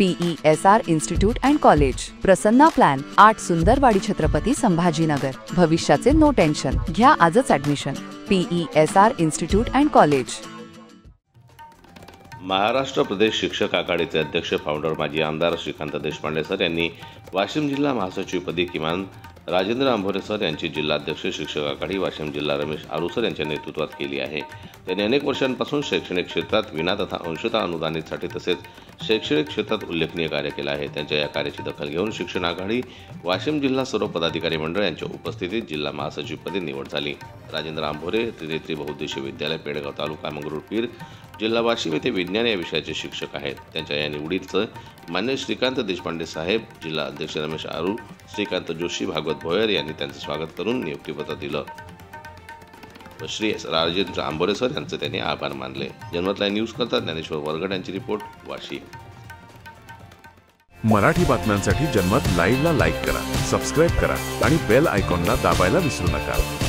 PESR institute and college, Prasanna plan, 8 Sundarwadi Chhatrapati Sambhajinagar. भविष्याचे no tension, घ्या आजच admission. PESR institute and college. Maharashtra प्रदेश शिक्षक आघाडीचे अध्यक्ष फाउंडर माजी आमदार श्रीकांत देशपांडे सर यांनी वाशिम जिल्हा महासचिवपदी किमान राजेंद्र आंभोरे सर यांची जिल्हाध्यक्ष शिक्षक आघाडी वाशिम जिल्हा रमेश आरू सर यांच्या नेतृत्वात केली आहे। त्यांनी अनेक वर्षांपासून शैक्षणिक क्षेत्रात विना तथा अंशतः अनुदानितसाठी तसेच शैक्षणिक क्षेत्रात उल्लेखनीय कार्य केले आहे। त्यांच्या या कार्याची दखल घेऊन शिक्षण आघाडी वाशिम जिल्हा सर्व पदाधिकारी मंडळ यांच्या उपस्थितीत जिल्हा महासचिवपदी निवड झाली। राजेंद्र आंभोरे त्रिनेत्री बहुउद्देशीय विद्यालय पेडगाव तालुका मंगरुळपीर जिल्हा वाशिम येथे विज्ञान या विषयाचे शिक्षक आहेत। त्यांच्या या निवडीचं मान्य श्रीकांत देशपांडे साहेब, जिल्हा अध्यक्ष रमेश आरू, श्रीकांत जोशी, भागवत भोयर यांनी त्यांचे स्वागत करून नियुक्तीपत्र दिलं व श्री राजेंद्र आंभोरे सर यांचे त्यांनी आभार मानले। जनमत लाईव्ह न्यूज करता ज्ञानेश्वर वरगड यांची रिपोर्ट, वाशिम। मराठी बातम्यांसाठी जनमत लाईव्हला लाईक करा, सबस्क्राईब करा आणि बेल आयकॉनला दाबायला विसरू नका।